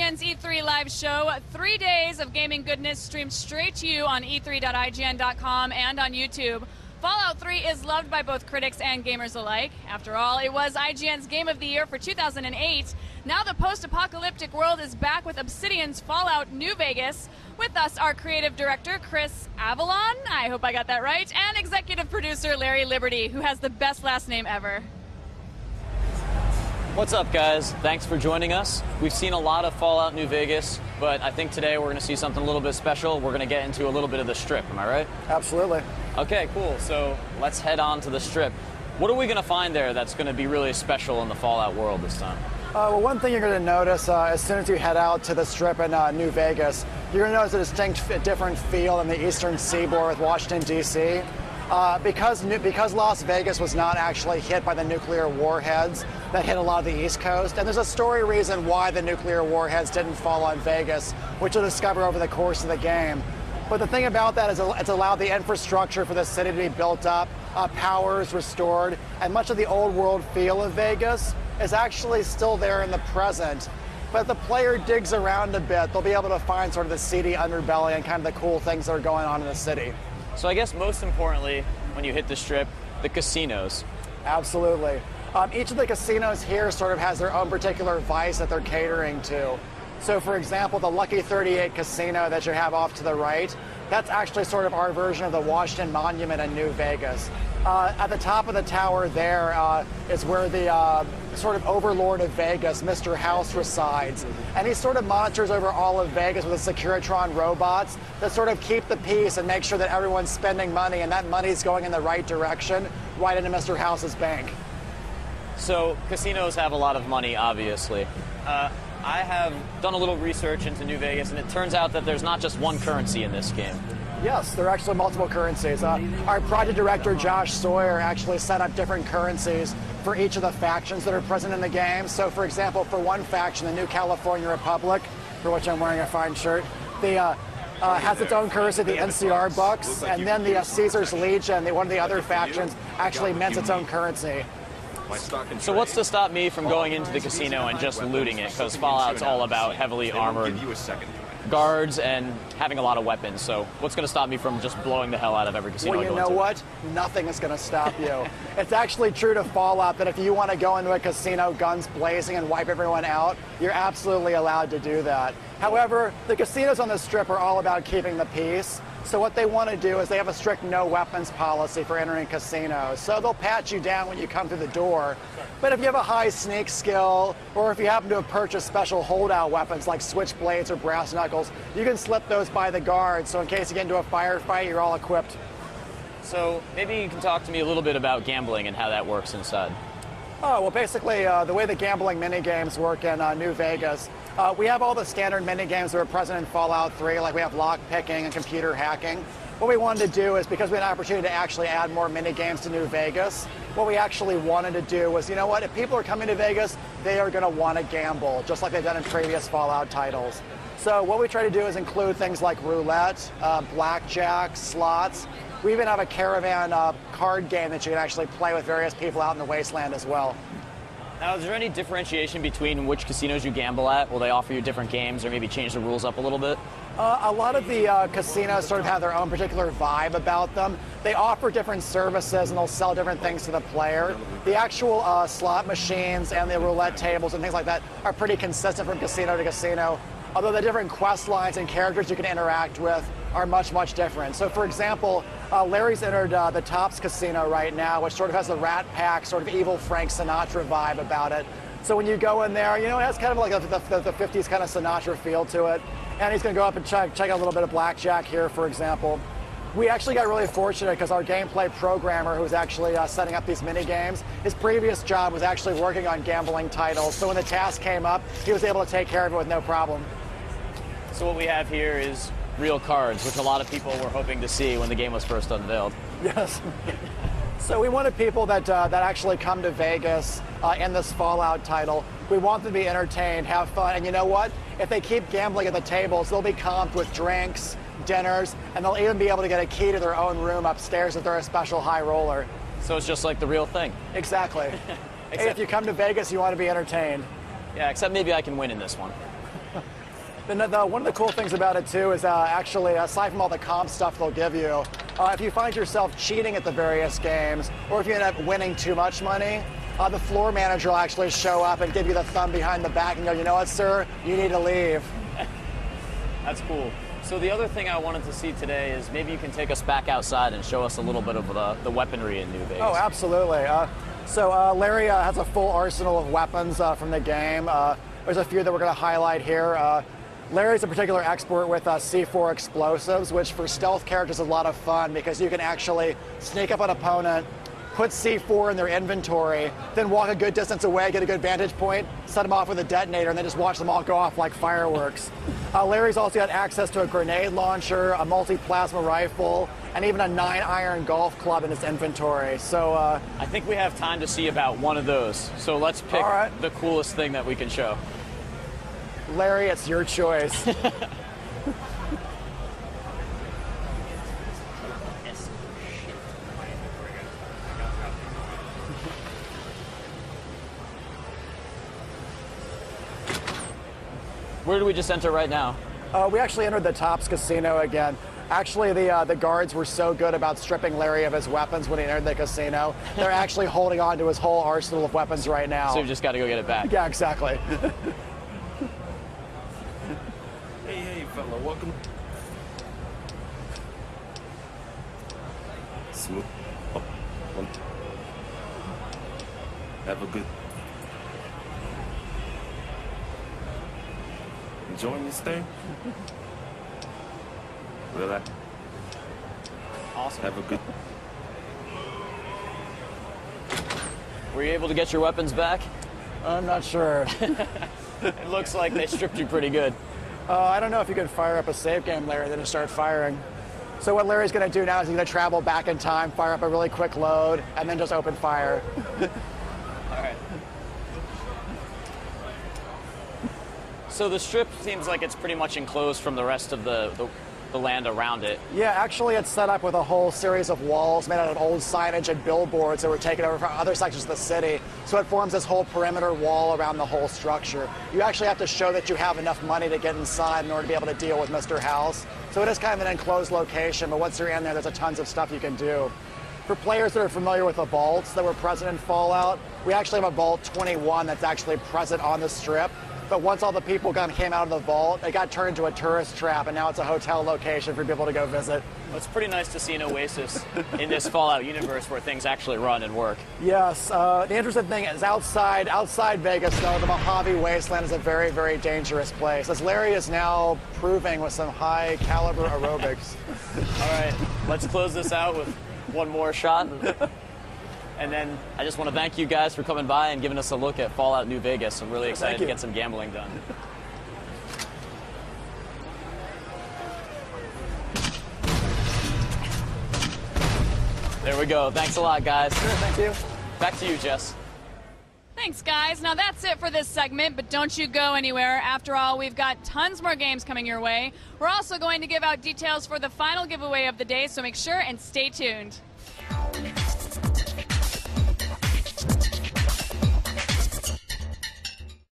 IGN's E3 live show. 3 days of gaming goodness streamed straight to you on e3.ign.com and on YouTube. Fallout 3 is loved by both critics and gamers alike. After all, it was IGN's Game of the Year for 2008. Now the post-apocalyptic world is back with Obsidian's Fallout New Vegas. With us, our creative director, Chris Avellone, I hope I got that right, and executive producer, Larry Liberty, who has the best last name ever. What's up, guys? Thanks for joining us. We've seen a lot of Fallout New Vegas, but I think today we're going to see something a little bit special. We're going to get into a little bit of the Strip, am I right? Absolutely. Okay, cool. So let's head on to the Strip. What are we going to find there that's going to be really special in the Fallout world this time? Well, one thing you're going to notice as soon as you head out to the Strip in New Vegas, you're going to notice a distinct different feel in the eastern seaboard with Washington, D.C. Because Las Vegas was not actually hit by the nuclear warheads that hit a lot of the East Coast, and there's a story reason why the nuclear warheads didn't fall on Vegas, which you'll discover over the course of the game. But the thing about that is it's allowed the infrastructure for the city to be built up, powers restored, and much of the old world feel of Vegas is actually still there in the present. But if the player digs around a bit, they'll be able to find sort of the seedy underbelly and kind of the cool things that are going on in the city. So I guess most importantly, when you hit the Strip, the casinos. Absolutely. Each of the casinos here sort of has their own particular vice that they're catering to. So for example, the Lucky 38 casino that you have off to the right, that's actually sort of our version of the Washington Monument in New Vegas. At the top of the tower there is where the sort of overlord of Vegas, Mr. House, resides. And he sort of monitors over all of Vegas with the Securitron robots that sort of keep the peace and make sure that everyone's spending money and that money's going in the right direction, right into Mr. House's bank. So casinos have a lot of money, obviously. I have done a little research into New Vegas, and it turns out that there's not just one currency in this game. Yes, there are actually multiple currencies. Our project director, Josh Sawyer, actually set up different currencies for each of the factions that are present in the game. So, for example, for one faction, the New California Republic, for which I'm wearing a fine shirt, has its own currency, the NCR Bucks, and then the Caesar's Legion, one of the other factions, actually mints its own currency. So what's to stop me from going into the casino and just looting it? Because Fallout's all about heavily armored guards and having a lot of weapons. So what's going to stop me from just blowing the hell out of every casino Well, I go you know into? what? Nothing is going to stop you. It's actually true to Fallout that if you want to go into a casino guns blazing and wipe everyone out, you're absolutely allowed to do that. However, the casinos on the Strip are all about keeping the peace. So what they want to do is they have a strict no weapons policy for entering casinos. So they'll pat you down when you come through the door. But if you have a high sneak skill, or if you happen to have purchased special holdout weapons like switchblades or brass knuckles, you can slip those by the guards. So in case you get into a firefight, you're all equipped. So maybe you can talk to me a little bit about gambling and how that works inside. Oh, well, basically, the way the gambling minigames work in New Vegas, we have all the standard minigames that are present in Fallout 3, like we have lock picking and computer hacking. What we wanted to do is, because we had an opportunity to actually add more minigames to New Vegas, what we actually wanted to do was, you know what, if people are coming to Vegas, they are going to want to gamble, just like they've done in previous Fallout titles. So what we try to do is include things like roulette, blackjack, slots. We even have a caravan card game that you can actually play with various people out in the wasteland as well. Now, is there any differentiation between which casinos you gamble at? Will they offer you different games or maybe change the rules up a little bit? A lot of the casinos sort of have their own particular vibe about them. They offer different services and they'll sell different things to the player. The actual slot machines and the roulette tables and things like that are pretty consistent from casino to casino, although the different quest lines and characters you can interact with are much, much different. So, for example, Larry's entered the Tops Casino right now, which sort of has the Rat Pack, sort of evil Frank Sinatra vibe about it. So when you go in there, you know, it has kind of like the 50s kind of Sinatra feel to it. And he's going to go up and check out a little bit of blackjack here, for example. We actually got really fortunate because our gameplay programmer, who's actually setting up these mini games, his previous job was actually working on gambling titles. So when the task came up, he was able to take care of it with no problem. So what we have here is real cards, which a lot of people were hoping to see when the game was first unveiled. Yes. So we wanted people that actually come to Vegas in this Fallout title. We want them to be entertained, have fun, and you know what? If they keep gambling at the tables, they'll be comped with drinks, dinners, and they'll even be able to get a key to their own room upstairs if they're a special high roller. So it's just like the real thing. Exactly. Hey, if you come to Vegas, you want to be entertained. Yeah, except maybe I can win in this one. One of the cool things about it too is actually, aside from all the comp stuff they'll give you, if you find yourself cheating at the various games, or if you end up winning too much money, the floor manager will actually show up and give you the thumb behind the back and go, you know what, sir, you need to leave. That's cool. So the other thing I wanted to see today is maybe you can take us back outside and show us a little bit of the weaponry in New Vegas. Oh, absolutely. Larry has a full arsenal of weapons from the game. There's a few that we're going to highlight here. Larry's a particular expert with C4 explosives, which for stealth characters is a lot of fun because you can actually sneak up an opponent, put C4 in their inventory, then walk a good distance away, get a good vantage point, set them off with a detonator, and then just watch them all go off like fireworks. Larry's also got access to a grenade launcher, a multi-plasma rifle, and even a 9-iron golf club in his inventory. So I think we have time to see about one of those. So let's pick the coolest thing that we can show. Larry, it's your choice. Where do we just enter right now? We actually entered the Tops Casino again. Actually, the guards were so good about stripping Larry of his weapons when he entered the casino. They're actually holding on to his whole arsenal of weapons right now. So you've just got to go get it back. Yeah, exactly. Hey, fella, welcome. Smooth. Oh, one. Have a good. Enjoying your stay? Relax. Awesome. Have a good. Were you able to get your weapons back? I'm not sure. It looks like they stripped you pretty good. I don't know if you could fire up a save game, Larry, then just start firing. So what Larry's going to do now is he's going to travel back in time, fire up a really quick load, and then just open fire. All right. So the strip seems like it's pretty much enclosed from the rest of the land around it. Yeah, actually it's set up with a whole series of walls made out of old signage and billboards that were taken over from other sections of the city. So it forms this whole perimeter wall around the whole structure. You actually have to show that you have enough money to get inside in order to be able to deal with Mr. House. So it is kind of an enclosed location, but once you're in there, there's a tons of stuff you can do. For players that are familiar with the vaults that were present in Fallout, we actually have a Vault 21 that's actually present on the strip. But once all the people came out of the vault, it got turned into a tourist trap, and now it's a hotel location for people to go visit. Well, it's pretty nice to see an oasis in this Fallout universe where things actually run and work. Yes. The interesting thing is outside Vegas, though, the Mojave Wasteland is a very, very dangerous place, as Larry is now proving with some high-caliber aerobics. All right, let's close this out with one more shot. And then I just want to thank you guys for coming by and giving us a look at Fallout New Vegas. I'm really excited to get some gambling done. There we go. Thanks a lot, guys. Sure, thank you. Back to you, Jess. Thanks, guys. Now that's it for this segment, but don't you go anywhere. After all, we've got tons more games coming your way. We're also going to give out details for the final giveaway of the day, so make sure and stay tuned.